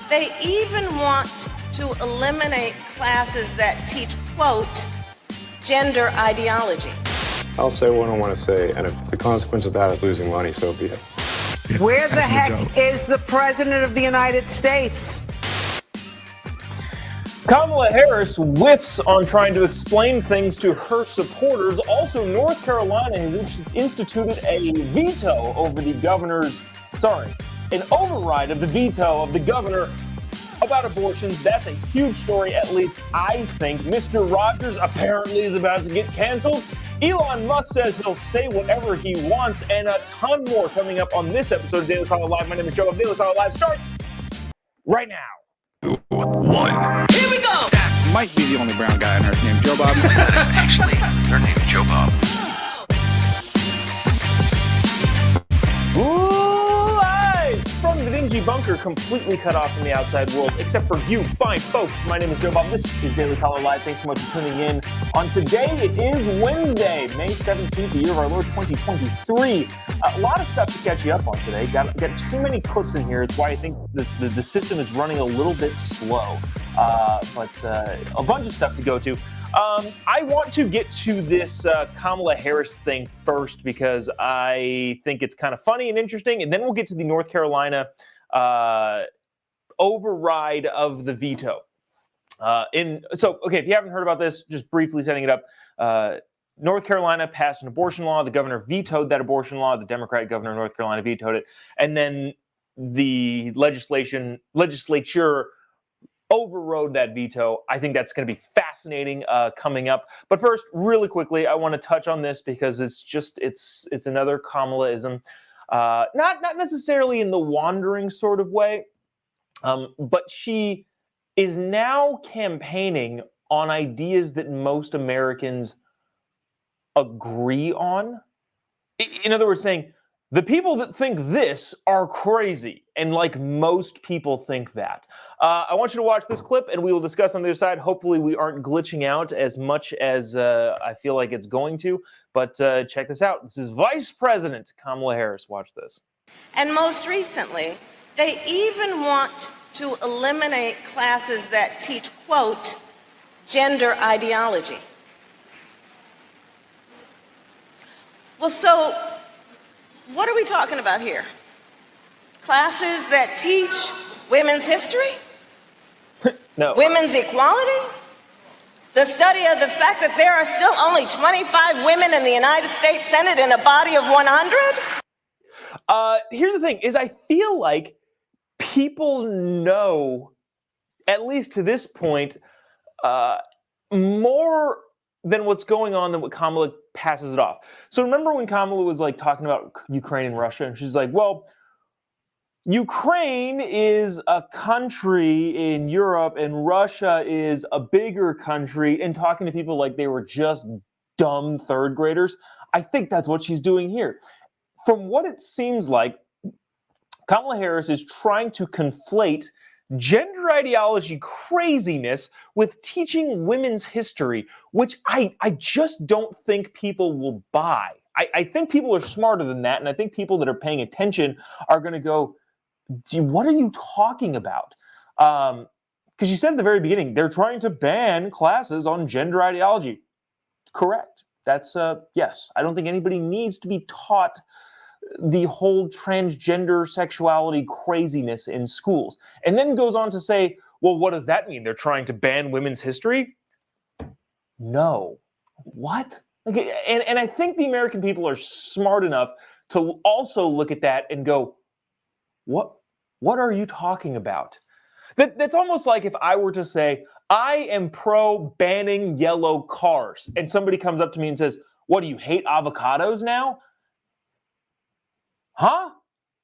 They even want to eliminate classes that teach, quote, gender ideology. I'll say what I want to say, and if the consequence of that is losing money, so be it. Where the heck is the President of the United States? Kamala Harris whiffs on trying to explain things to her supporters. Also, North Carolina has instituted a veto over the an override of the veto of the governor about abortions. That's a huge story, at least I think. Mr. Rogers apparently is about to get canceled. Elon Musk says he'll say whatever he wants, and a ton more coming up on this episode of Daily Caller Live. My name is Jobob. Daily Caller Live starts right now. 1. Here we go! That might be the only brown guy on earth named Jobob. That is actually her name, Jobob. Live from the dingy bunker, completely cut off from the outside world, except for you fine folks. My name is Jobob. This is Daily Caller Live. Thanks so much for tuning in. On today, it is Wednesday, May 17th, the year of our Lord 2023. A lot of stuff to catch you up on today. Got too many clips in here. It's why I think the system is running a little bit slow. But a bunch of stuff to go to. I want to get to this Kamala Harris thing first because I think it's kind of funny and interesting, and then we'll get to the North Carolina override of the veto. If you haven't heard about this, just briefly setting it up. North Carolina passed an abortion law. The governor vetoed that abortion law. The Democratic governor of North Carolina vetoed it. And then the legislature overrode that veto. I think that's going to be fascinating coming up. But first, really quickly, I want to touch on this because it's another Kamalaism. Not necessarily in the wandering sort of way, but she is now campaigning on ideas that most Americans agree on. In other words, saying the people that think this are crazy, and like most people think that. I want you to watch this clip, and we will discuss on the other side. Hopefully, we aren't glitching out as much as I feel like it's going to. But check this out. This is Vice President Kamala Harris. Watch this. And most recently, they even want to eliminate classes that teach, quote, gender ideology. Well, so what are we talking about here? Classes that teach women's history? No. Women's equality? The study of the fact that there are still only 25 women in the United States Senate in a body of 100? Here's the thing, is I feel like people know, at least to this point, more than what's going on than what Kamala passes it off. So remember when Kamala was like talking about Ukraine and Russia, and she's like, well, Ukraine is a country in Europe and Russia is a bigger country, and talking to people like they were just dumb third graders. I think that's what she's doing here. From what it seems like, Kamala Harris is trying to conflate gender ideology craziness with teaching women's history, which I just don't think people will buy. I think people are smarter than that, and I think people that are paying attention are going to go, what are you talking about? Because you said at the very beginning, they're trying to ban classes on gender ideology. Correct. That's, yes. I don't think anybody needs to be taught the whole transgender sexuality craziness in schools. And then goes on to say, well, what does that mean? They're trying to ban women's history? No. What? Okay, and I think the American people are smart enough to also look at that and go, what are you talking about? That's almost like if I were to say, I am pro banning yellow cars, and somebody comes up to me and says, what, do you hate avocados now? Huh?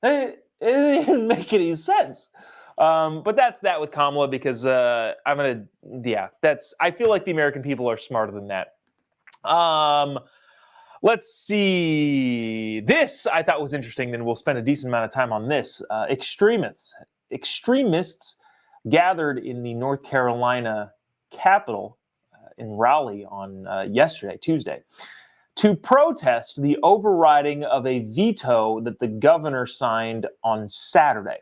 It didn't make any sense. But that's that with Kamala, because I feel like the American people are smarter than that. Let's see. This I thought was interesting, and we'll spend a decent amount of time on this. Extremists gathered in the North Carolina Capitol in Raleigh on yesterday, Tuesday, to protest the overriding of a veto that the governor signed on Saturday.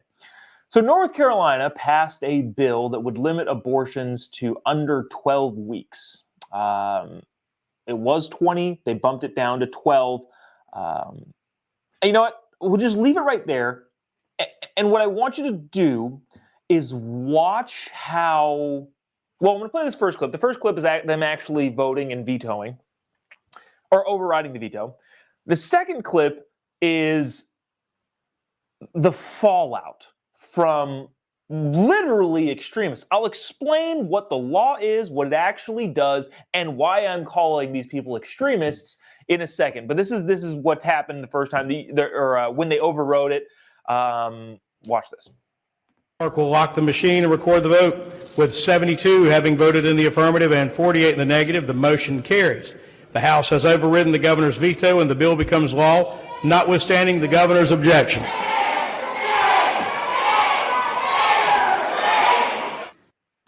So North Carolina passed a bill that would limit abortions to under 12 weeks. It was 20. They bumped it down to 12. And you know what? We'll just leave it right there. And what I want you to do is watch how... Well, I'm going to play this first clip. The first clip is them actually voting and vetoing, or overriding the veto. The second clip is the fallout from literally extremists. I'll explain what the law is, what it actually does, and why I'm calling these people extremists in a second. But this is what happened the first time, when they overrode it. Watch this. Clerk will lock the machine and record the vote. With 72 having voted in the affirmative and 48 in the negative, the motion carries. The House has overridden the governor's veto and the bill becomes law, notwithstanding the governor's objections.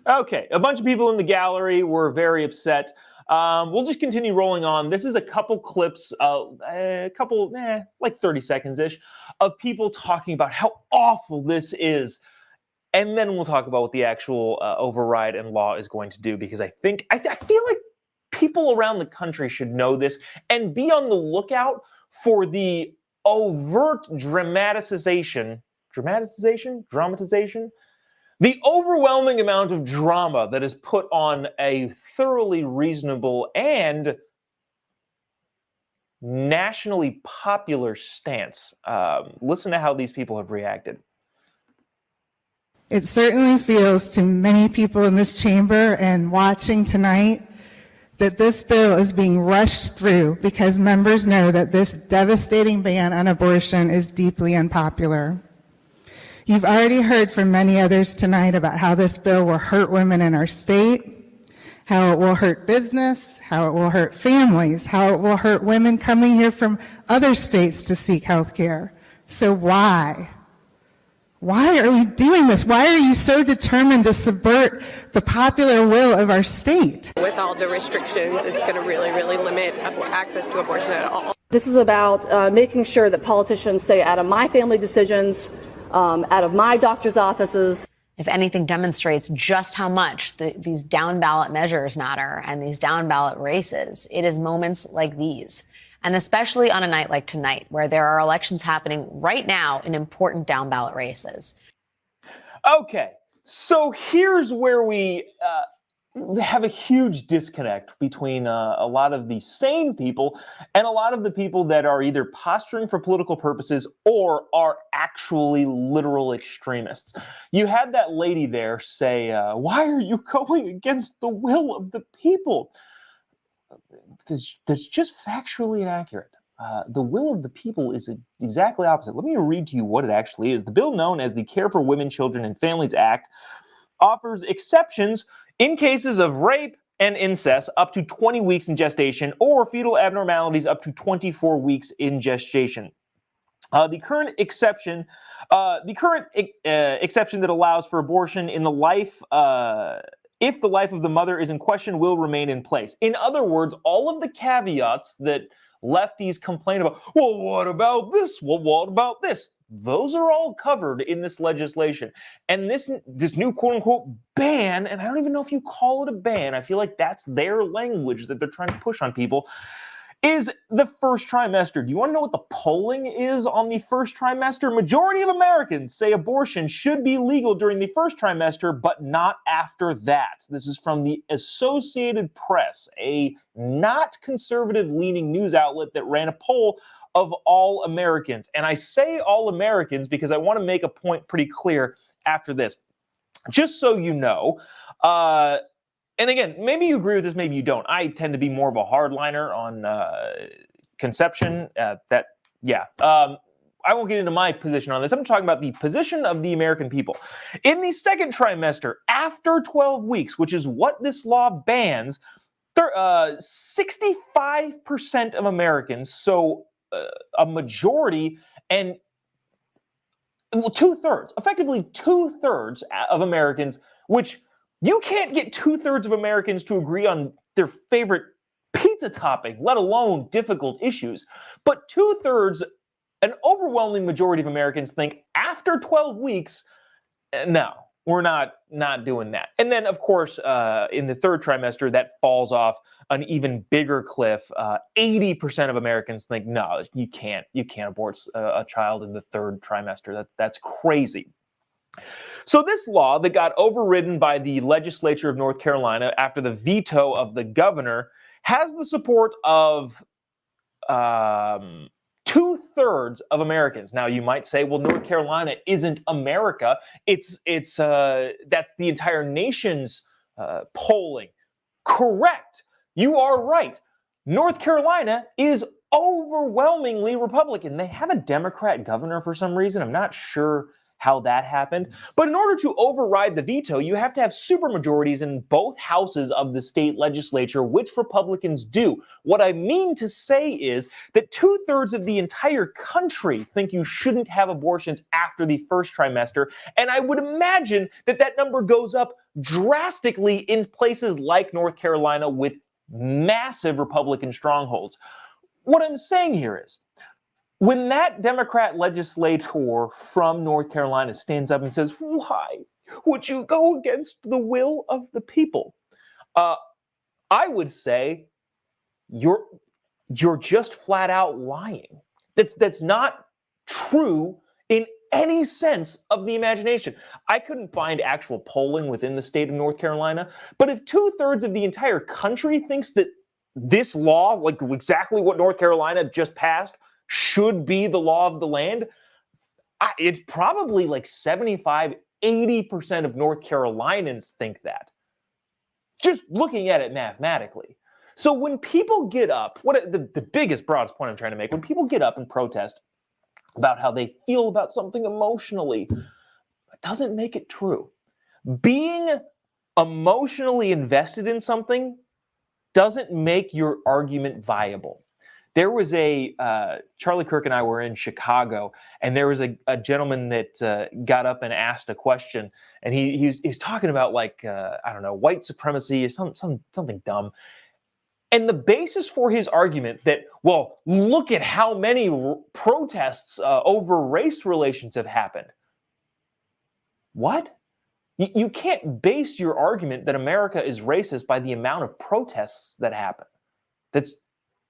Okay, a bunch of people in the gallery were very upset. We'll just continue rolling on. This is a couple clips, like 30 seconds-ish, of people talking about how awful this is. And then we'll talk about what the actual override and law is going to do, because I feel like people around the country should know this and be on the lookout for the overt dramatization, the overwhelming amount of drama that is put on a thoroughly reasonable and nationally popular stance. Listen to how these people have reacted. It certainly feels to many people in this chamber and watching tonight that this bill is being rushed through because members know that this devastating ban on abortion is deeply unpopular. You've already heard from many others tonight about how this bill will hurt women in our state, how it will hurt business, how it will hurt families, how it will hurt women coming here from other states to seek health care. So why? Why are we doing this? Why are you so determined to subvert the popular will of our state? With all the restrictions, it's going to really, really limit access to abortion at all. This is about making sure that politicians stay out of my family decisions, out of my doctor's offices. If anything demonstrates just how much these down ballot measures matter and these down ballot races, it is moments like these. And especially on a night like tonight, where there are elections happening right now in important down ballot races. Okay, so here's where we have a huge disconnect between a lot of the sane people and a lot of the people that are either posturing for political purposes or are actually literal extremists. You had that lady there say, why are you going against the will of the people? That's just factually inaccurate. The will of the people is exactly opposite. Let me read to you what it actually is. The bill known as the Care for Women, Children, and Families Act offers exceptions in cases of rape and incest up to 20 weeks in gestation or fetal abnormalities up to 24 weeks in gestation. The current exception that allows for abortion in the life if the life of the mother is in question will remain in place. In other words, all of the caveats that lefties complain about, well, what about this? Well, what about this? Those are all covered in this legislation. And this new quote-unquote ban, and I don't even know if you call it a ban, I feel like that's their language that they're trying to push on people, is the first trimester. Do you want to know what the polling is on the first trimester? Majority of Americans say abortion should be legal during the first trimester, but not after that. This is from the Associated Press, a not conservative-leaning news outlet that ran a poll of all Americans. And I say all Americans because I want to make a point pretty clear after this. Just so you know, and again, maybe you agree with this, maybe you don't. I tend to be more of a hardliner on conception. I won't get into my position on this. I'm talking about the position of the American people. In the second trimester, after 12 weeks, which is what this law bans, 65% of Americans, so a majority, and well, effectively two-thirds of Americans, which you can't get two-thirds of Americans to agree on their favorite pizza topping, let alone difficult issues. But two-thirds, an overwhelming majority of Americans think after 12 weeks, No, we're not doing that. And then, of course, in the third trimester, that falls off an even bigger cliff. 80% of Americans think, no, you can't abort a child in the third trimester. That's crazy. So this law that got overridden by the legislature of North Carolina after the veto of the governor has the support of 2/3 of Americans. Now you might say, well, North Carolina isn't America. It's that's the entire nation's polling. Correct. You are right. North Carolina is overwhelmingly Republican. They have a Democrat governor for some reason. I'm not sure how that happened. But in order to override the veto, you have to have supermajorities in both houses of the state legislature, which Republicans do. What I mean to say is that 2/3 of the entire country think you shouldn't have abortions after the first trimester. And I would imagine that that number goes up drastically in places like North Carolina with massive Republican strongholds. What I'm saying here is, when that Democrat legislator from North Carolina stands up and says, why would you go against the will of the people? I would say you're just flat out lying. That's not true in any sense of the imagination. I couldn't find actual polling within the state of North Carolina, but if 2/3 of the entire country thinks that this law, like exactly what North Carolina just passed, should be the law of the land, it's probably like 75-80% of North Carolinians think that. Just looking at it mathematically. So when people get up, the biggest, broadest point I'm trying to make, when people get up and protest about how they feel about something emotionally, it doesn't make it true. Being emotionally invested in something doesn't make your argument viable. There was Charlie Kirk and I were in Chicago, and there was a gentleman that got up and asked a question, and he was talking about I don't know, white supremacy or something dumb. And the basis for his argument that, well, look at how many protests over race relations have happened. What? You can't base your argument that America is racist by the amount of protests that happen.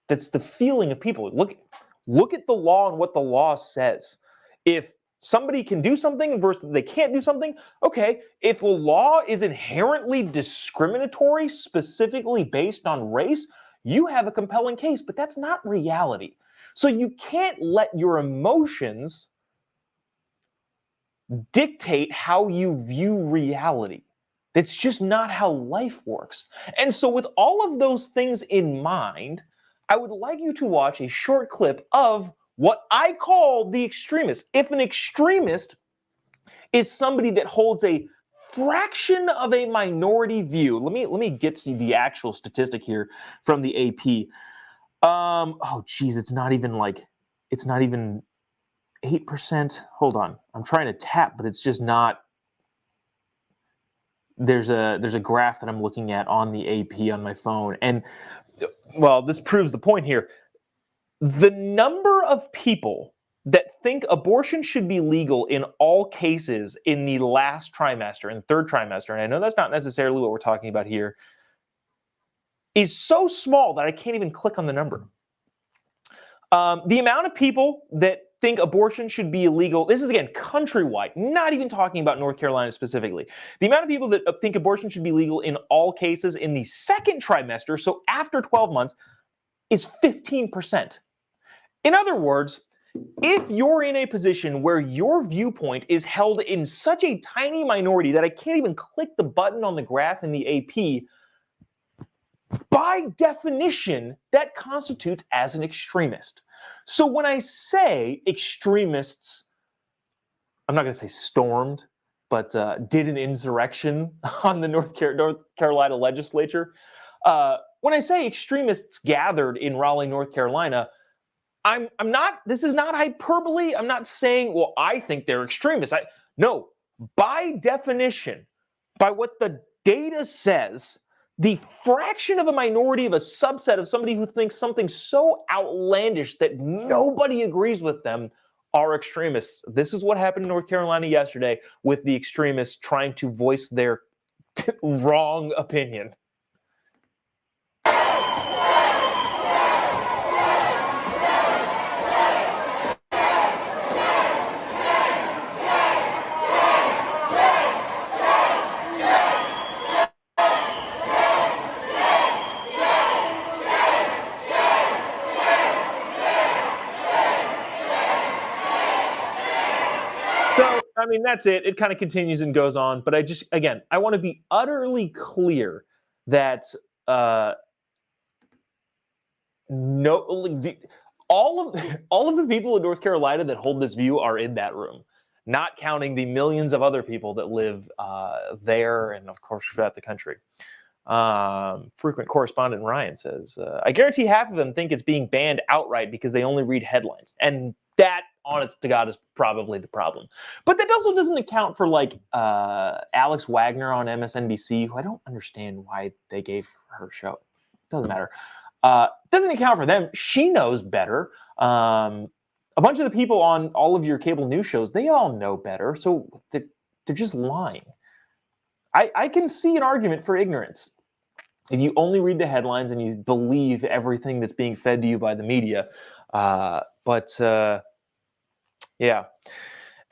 That's the feeling of people. Look at the law and what the law says. If somebody can do something versus they can't do something, okay. If the law is inherently discriminatory, specifically based on race, you have a compelling case, but that's not reality. So you can't let your emotions dictate how you view reality. That's just not how life works. And so with all of those things in mind, I would like you to watch a short clip of what I call the extremist. If an extremist is somebody that holds a fraction of a minority view, let me get to the actual statistic here from the AP. Oh geez, it's not even 8%. Hold on, I'm trying to tap, but it's just not. There's a graph that I'm looking at on the AP on my phone, and well, this proves the point here. The number of people that think abortion should be legal in all cases in the last trimester, in third trimester, and I know that's not necessarily what we're talking about here, is so small that I can't even click on the number. The amount of people that think abortion should be illegal, this is again countrywide, not even talking about North Carolina specifically. The amount of people that think abortion should be legal in all cases in the second trimester, so after 12 months, is 15%. In other words, if you're in a position where your viewpoint is held in such a tiny minority that I can't even click the button on the graph in the AP, by definition, that constitutes as an extremist. So when I say extremists, I'm not going to say stormed, but did an insurrection on the North Carolina legislature. When I say extremists gathered in Raleigh, North Carolina, I'm not, this is not hyperbole. I'm not saying, well, I think they're extremists. No, by definition, by what the data says, the fraction of a minority of a subset of somebody who thinks something so outlandish that nobody agrees with them are extremists. This is what happened in North Carolina yesterday with the extremists trying to voice their wrong opinion. So, I mean, that's it. It kind of continues and goes on. But I want to be utterly clear that all of the people in North Carolina that hold this view are in that room, not counting the millions of other people that live there and, of course, throughout the country. Frequent correspondent Ryan says, I guarantee half of them think it's being banned outright because they only read headlines. And that, honest to God, is probably the problem. But that also doesn't account for, like, Alex Wagner on MSNBC, who I don't understand why they gave her show. Doesn't matter. Doesn't account for them. She knows better. A bunch of the people on all of your cable news shows, they all know better. So they're just lying. I can see an argument for ignorance. If you only read the headlines and you believe everything that's being fed to you by the media. Yeah.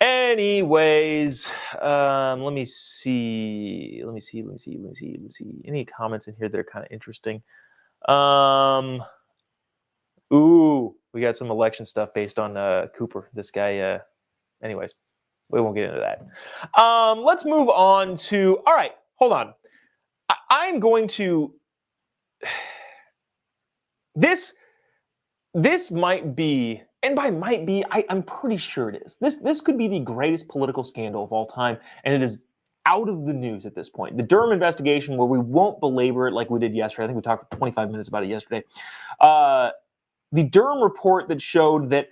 Anyways, let me see. Any comments in here that are kind of interesting? We got some election stuff based on Cooper. This guy. Anyways, we won't get into that. Let's move on to. All right, hold on. I'm going to. This might be, and by might be, I'm pretty sure it is. This could be the greatest political scandal of all time, and it is out of the news at this point. The Durham investigation, where we won't belabor it like we did yesterday. I think we talked for 25 minutes about it yesterday. The Durham report that showed that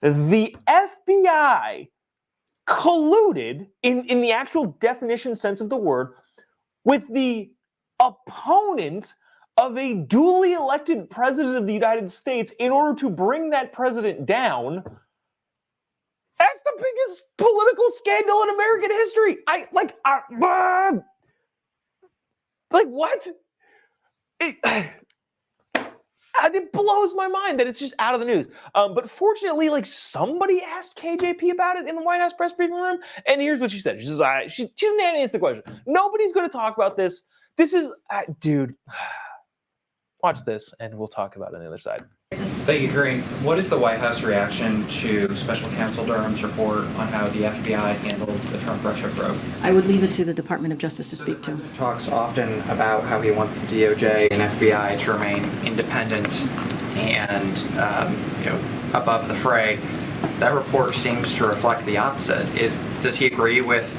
the FBI colluded, in the actual definition sense of the word, with the opponent of a duly elected president of the United States in order to bring that president down. That's the biggest political scandal in American history. What? It blows my mind that it's just out of the news. But fortunately, somebody asked KJP about it in the White House press briefing room, and here's what she said. She didn't answer the question. Nobody's going to talk about this. This is, dude. Watch this, and we'll talk about it on the other side. Thank you, Kareem. What is the White House reaction to Special Counsel Durham's report on how the FBI handled the Trump-Russia probe? I would leave it to the Department of Justice to speak to. Talks often about how he wants the DOJ and FBI to remain independent and, above the fray. That report seems to reflect the opposite. Does he agree with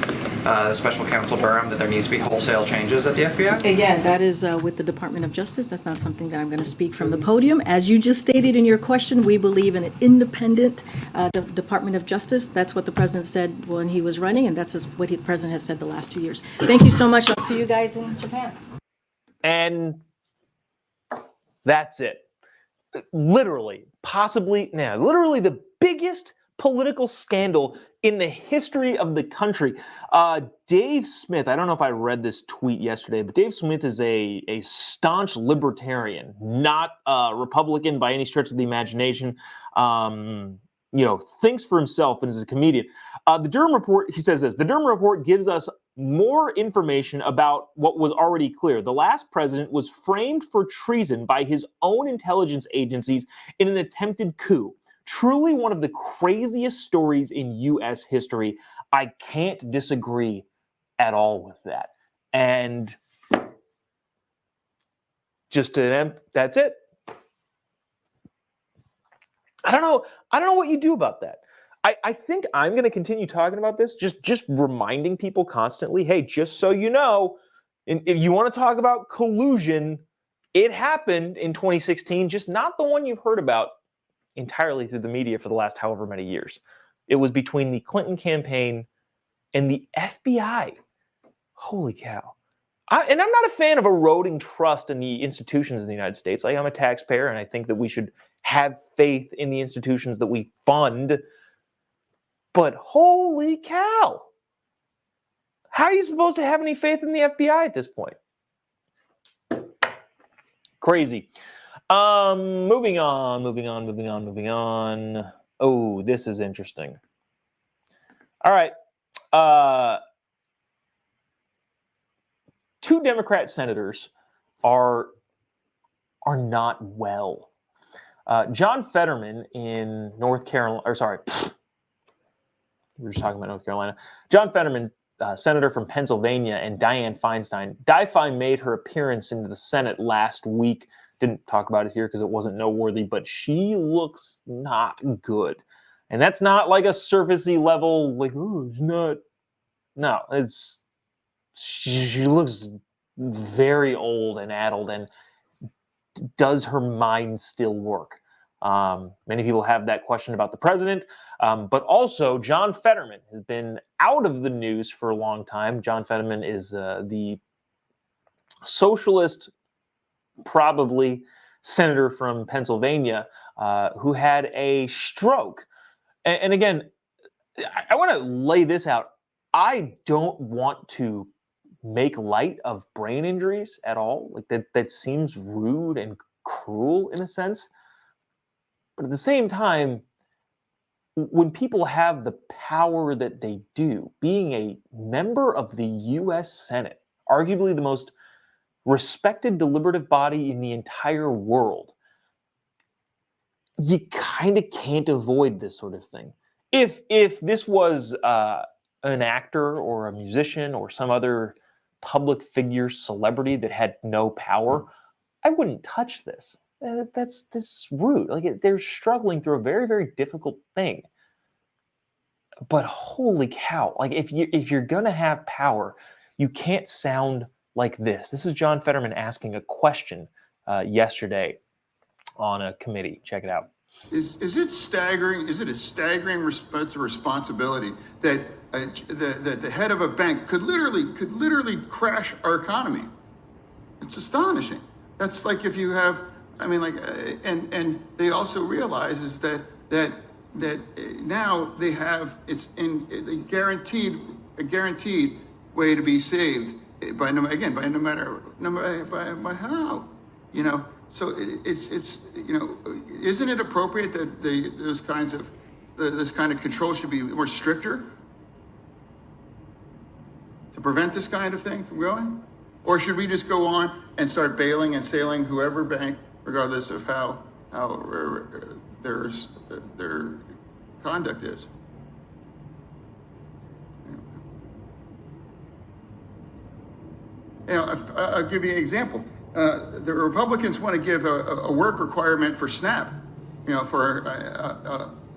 Special Counsel Durham that there needs to be wholesale changes at the FBI? Again, that is with the Department of Justice. That's not something that I'm going to speak from the podium. As you just stated in your question, we believe in an independent Department of Justice. That's what the president said when he was running, and that's what the president has said the last 2 years. Thank you so much. I'll see you guys in Japan. And that's it. Literally the biggest political scandal in the history of the country. Dave Smith, I don't know if I read this tweet yesterday, but Dave Smith is a staunch libertarian, not Republican by any stretch of the imagination. Thinks for himself and is a comedian. The Durham report, he says this, the Durham report gives us more information about what was already clear. The last president was framed for treason by his own intelligence agencies in an attempted coup. Truly one of the craziest stories in U.S. history. I can't disagree at all with that. And that's it. I don't know what you do about that. I think I'm going to continue talking about this, just reminding people constantly, hey, just so you know, if you want to talk about collusion, it happened in 2016, just not the one you've heard about entirely through the media for the last however many years. It was between the Clinton campaign and the FBI. Holy cow. And I'm not a fan of eroding trust in the institutions in the United States. I'm a taxpayer, and I think that we should have faith in the institutions that we fund. But holy cow. How are you supposed to have any faith in the FBI at this point? Crazy. Moving on. Oh, this is interesting. All right. Two Democrat senators are not well. John Fetterman in North Carolina, we were just talking about North Carolina. John Fetterman, senator from Pennsylvania, and Dianne Feinstein. Di-Fi made her appearance into the Senate last week. Didn't talk about it here because it wasn't noteworthy, but she looks not good. And that's not like a surfacey level, like, oh, it's not. No, she looks very old and addled, and does her mind still work? Many people have that question about the president, but also John Fetterman has been out of the news for a long time. John Fetterman is the socialist, probably senator from Pennsylvania, who had a stroke. And again, I want to lay this out. I don't want to make light of brain injuries at all. Like that seems rude and cruel in a sense. But at the same time, when people have the power that they do, being a member of the U.S. Senate, arguably the most respected deliberative body in the entire world, you kind of can't avoid this sort of thing. If this was an actor or a musician or some other public figure, celebrity that had no power, I wouldn't touch this. That's rude. Like they're struggling through a very, very difficult thing. But holy cow! Like if you're gonna have power, you can't sound like this. This is John Fetterman asking a question yesterday on a committee. Check it out. Is it staggering? Is it a staggering responsibility that the head of a bank could literally crash our economy? It's astonishing. That's like if you have, I mean, like, and they also realize is that now they have a guaranteed way to be saved by no matter how, you know. So it's you know, isn't it appropriate that this kind of control should be more stricter to prevent this kind of thing from going? Or should we just go on and start bailing and sailing whoever bank, regardless of how their conduct is? You know, I'll give you an example. The Republicans want to give a work requirement for SNAP. You know, for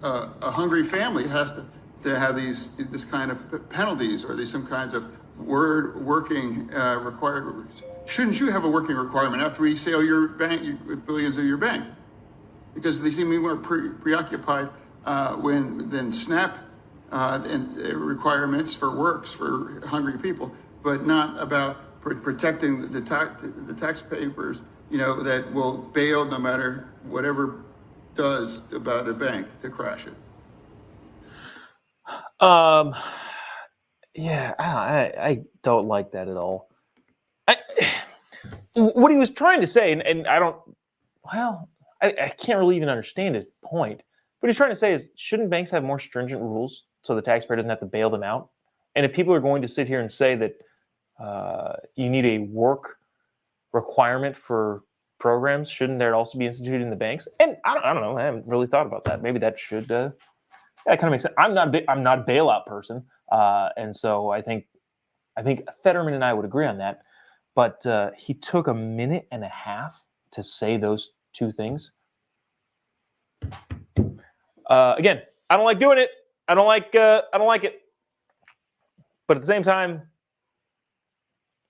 a hungry family has to have this kind of penalties or some kinds of working required. Shouldn't you have a working requirement after we sail your bank with billions of your bank? Because they seem to be more preoccupied than SNAP and requirements for works for hungry people, but not about protecting the taxpayers, you know, that will bail no matter whatever does about a bank to crash it. Yeah, I don't like that at all. What he was trying to say, and I can't really even understand his point. What he's trying to say is, shouldn't banks have more stringent rules so the taxpayer doesn't have to bail them out? And if people are going to sit here and say that you need a work requirement for programs, shouldn't there also be instituted in the banks? And I don't know. I haven't really thought about that. Maybe that should. That kind of makes sense. I'm not a bailout person, and so I think Fetterman and I would agree on that. But he took a minute and a half to say those two things. Again, I don't like doing it. I don't like it. But at the same time,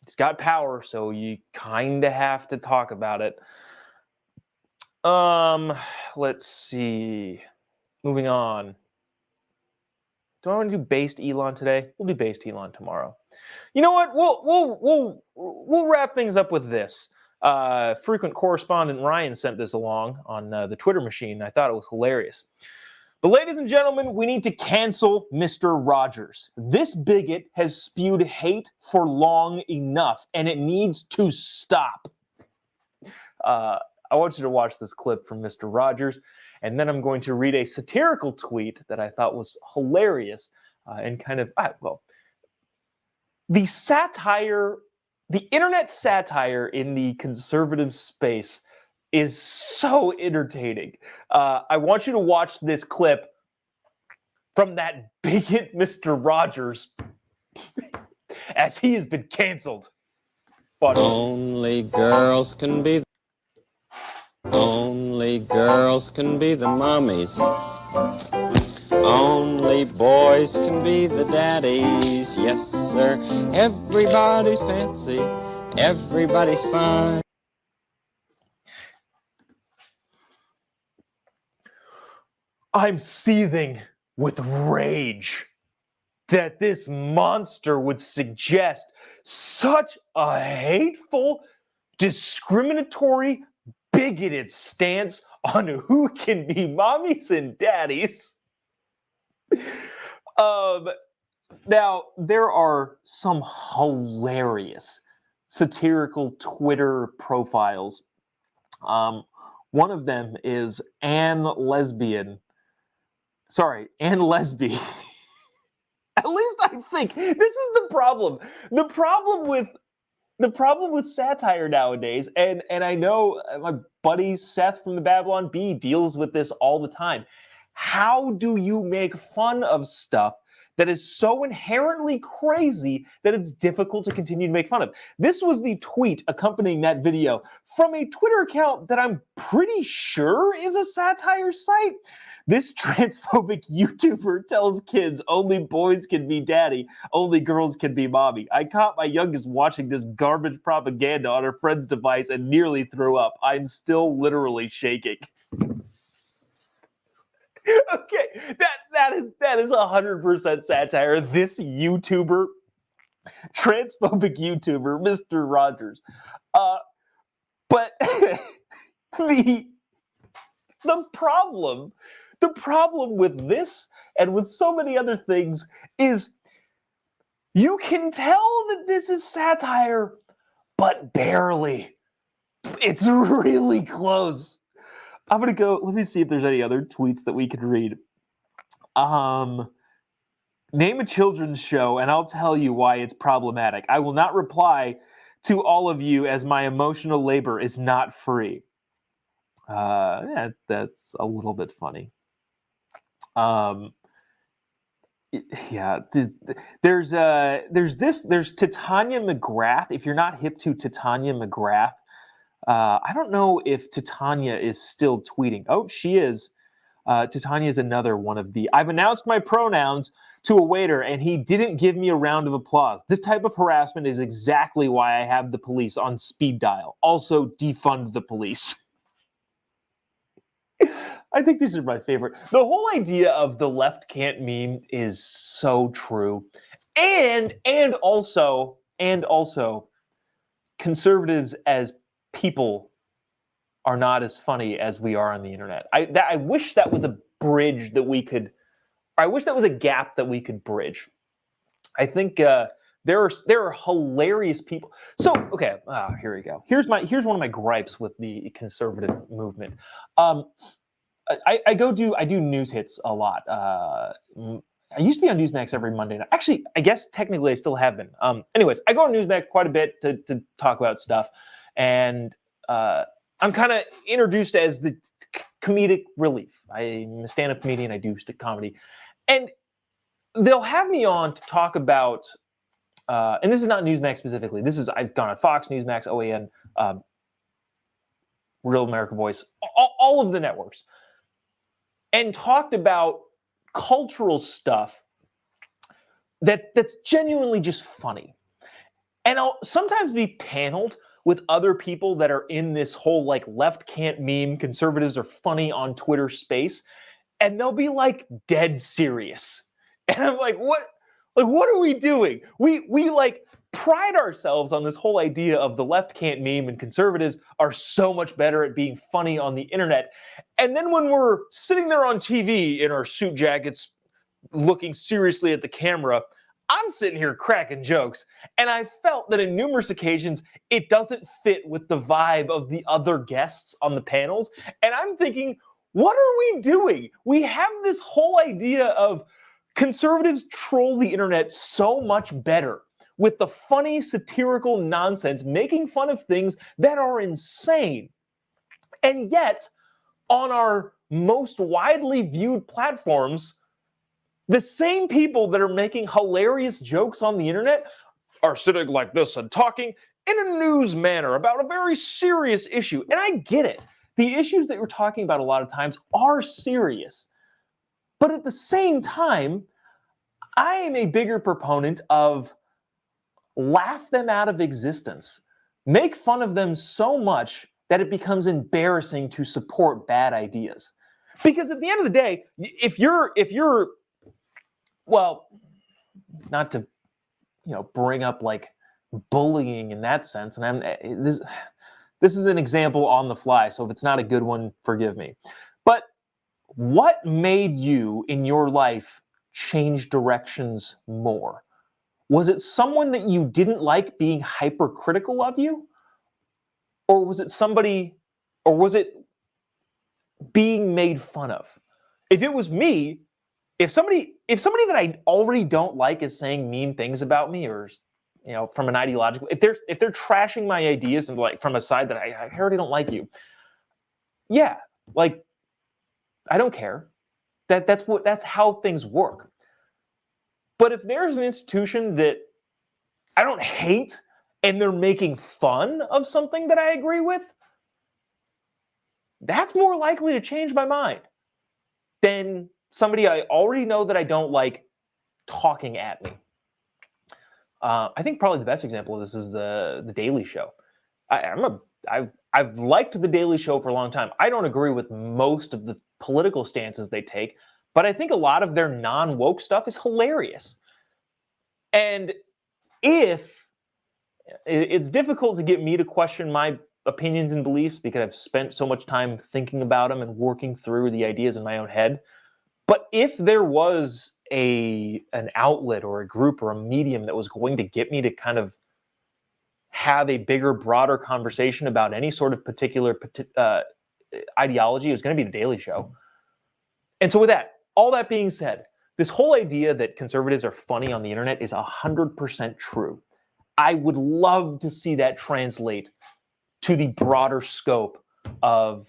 he's got power, so you kind of have to talk about it. Let's see. Moving on. Do I want to do based Elon today? We'll do based Elon tomorrow. You know what? We'll wrap things up with this. Frequent correspondent Ryan sent this along on the Twitter machine. I thought it was hilarious. But ladies and gentlemen, we need to cancel Mr. Rogers. This bigot has spewed hate for long enough, and it needs to stop. I want you to watch this clip from Mr. Rogers, and then I'm going to read a satirical tweet that I thought was hilarious and kind of, the satire, the internet satire in the conservative space is so entertaining. I want you to watch this clip from that bigot Mr. Rogers as he has been canceled. Funny. Only girls can be the mommies. Only boys can be the daddies. Yes, sir. Everybody's fancy. Everybody's fine. I'm seething with rage that this monster would suggest such a hateful, discriminatory, bigoted stance on who can be mommies and daddies. Now, there are some hilarious satirical Twitter profiles. One of them is Ann Lesby. At least I think this is the problem. The problem with satire nowadays, and I know my buddy Seth from the Babylon Bee deals with this all the time. How do you make fun of stuff that is so inherently crazy that it's difficult to continue to make fun of? This was the tweet accompanying that video from a Twitter account that I'm pretty sure is a satire site. This transphobic YouTuber tells kids only boys can be daddy, only girls can be mommy. I caught my youngest watching this garbage propaganda on her friend's device and nearly threw up. I'm still literally shaking. Okay, that is 100% satire. This YouTuber, transphobic YouTuber, Mr. Rogers. But the problem with this and with so many other things is you can tell that this is satire, but barely. It's really close. I'm going to go, let me see if there's any other tweets that we could read. Name a children's show and I'll tell you why it's problematic. I will not reply to all of you as my emotional labor is not free. Yeah, that's a little bit funny. Yeah, there's Titania McGrath. If you're not hip to Titania McGrath, I don't know if Titania is still tweeting. Oh, she is. Titania is another one of the, I've announced my pronouns to a waiter and he didn't give me a round of applause. This type of harassment is exactly why I have the police on speed dial. Also, defund the police. I think these are my favorite. The whole idea of the left can't meme is so true. And also conservatives as people are not as funny as we are on the internet. I wish that was a bridge that we could, I wish that was a gap that we could bridge. I think there are hilarious people. So, okay, here we go. Here's one of my gripes with the conservative movement. I do news hits a lot. I used to be on Newsmax every Monday night. Actually, I guess technically I still have been. Anyways, I go on Newsmax quite a bit to talk about stuff. And I'm kind of introduced as the comedic relief. I'm a stand-up comedian. I do comedy. And they'll have me on to talk about, and this is not Newsmax specifically. I've gone on Fox, Newsmax, OAN, Real America Voice, all of the networks, and talked about cultural stuff that's genuinely just funny. And I'll sometimes be paneled with other people that are in this whole like left can't meme, conservatives are funny on Twitter space, and they'll be like dead serious. And I'm like, what are we doing? We like pride ourselves on this whole idea of the left can't meme and conservatives are so much better at being funny on the internet. And then when we're sitting there on TV in our suit jackets, looking seriously at the camera, I'm sitting here cracking jokes. And I felt that in numerous occasions, it doesn't fit with the vibe of the other guests on the panels. And I'm thinking, what are we doing? We have this whole idea of conservatives troll the internet so much better with the funny satirical nonsense, making fun of things that are insane. And yet, on our most widely viewed platforms, the same people that are making hilarious jokes on the internet are sitting like this and talking in a news manner about a very serious issue. And I get it. The issues that we're talking about a lot of times are serious. But at the same time, I am a bigger proponent of laugh them out of existence. Make fun of them so much that it becomes embarrassing to support bad ideas. Because at the end of the day, if you're well, not to, bring up like bullying in that sense, and this is an example on the fly, so if it's not a good one, forgive me. But what made you in your life change directions more? Was it someone that you didn't like being hypercritical of you? Or was it being made fun of? If it was me, if somebody that I already don't like is saying mean things about me, or from an ideological, if they're trashing my ideas and like from a side that I already don't like you, yeah, like I don't care. That's how things work. But if there's an institution that I don't hate and they're making fun of something that I agree with, that's more likely to change my mind than somebody I already know that I don't like talking at me. I think probably the best example of this is the Daily Show. I've liked the Daily Show for a long time. I don't agree with most of the political stances they take, but I think a lot of their non-woke stuff is hilarious. And if it's difficult to get me to question my opinions and beliefs because I've spent so much time thinking about them and working through the ideas in my own head. But if there was an outlet or a group or a medium that was going to get me to kind of have a bigger, broader conversation about any sort of particular ideology, it was going to be the Daily Show. And so with that, all that being said, this whole idea that conservatives are funny on the internet is 100% true. I would love to see that translate to the broader scope of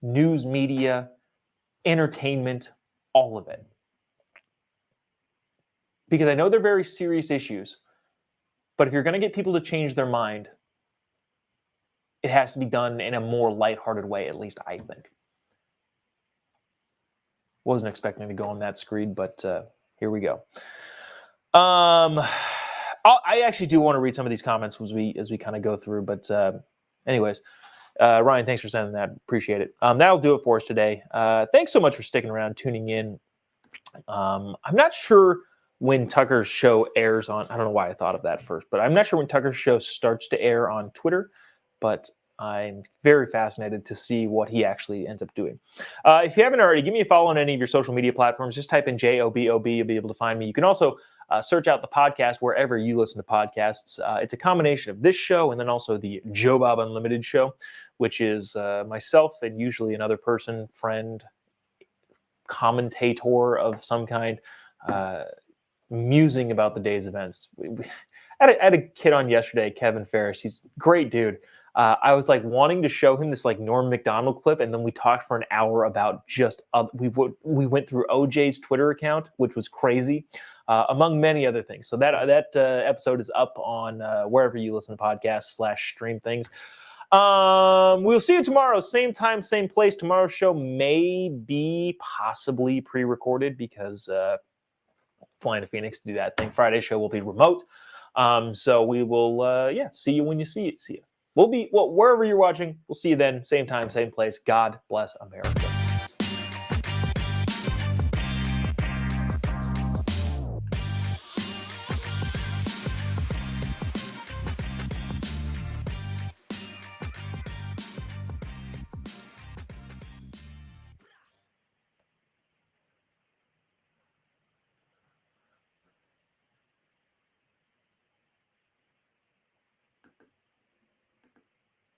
news media, entertainment, all of it. Because I know they're very serious issues, but if you're going to get people to change their mind, it has to be done in a more lighthearted way, at least I think. Wasn't expecting to go on that screed, but here we go. I actually do want to read some of these comments as we kind of go through, but anyways, Ryan, thanks for sending that. Appreciate it. That'll do it for us today. Thanks so much for sticking around, tuning in. I'm not sure when Tucker's show airs on, I don't know why I thought of that first, but I'm not sure when Tucker's show starts to air on Twitter, but I'm very fascinated to see what he actually ends up doing. If you haven't already, give me a follow on any of your social media platforms. Just type in JOBOB. You'll be able to find me. You can also search out the podcast wherever you listen to podcasts. It's a combination of this show and then also the Jobob Unlimited show, which is myself and usually another person, friend, commentator of some kind, musing about the day's events. I had a kid on yesterday, Kevin Ferris. He's a great dude. I was like wanting to show him this like Norm Macdonald clip, and then we talked for an hour about just we went through OJ's Twitter account, which was crazy, among many other things. So that episode is up on wherever you listen to podcasts /stream things. We'll see you tomorrow, same time, same place. Tomorrow's show may be possibly pre-recorded because flying to Phoenix to do that thing. Friday's show will be remote. So we will see you when you see it. We'll be wherever you're watching. We'll see you then, same time, same place. God bless America.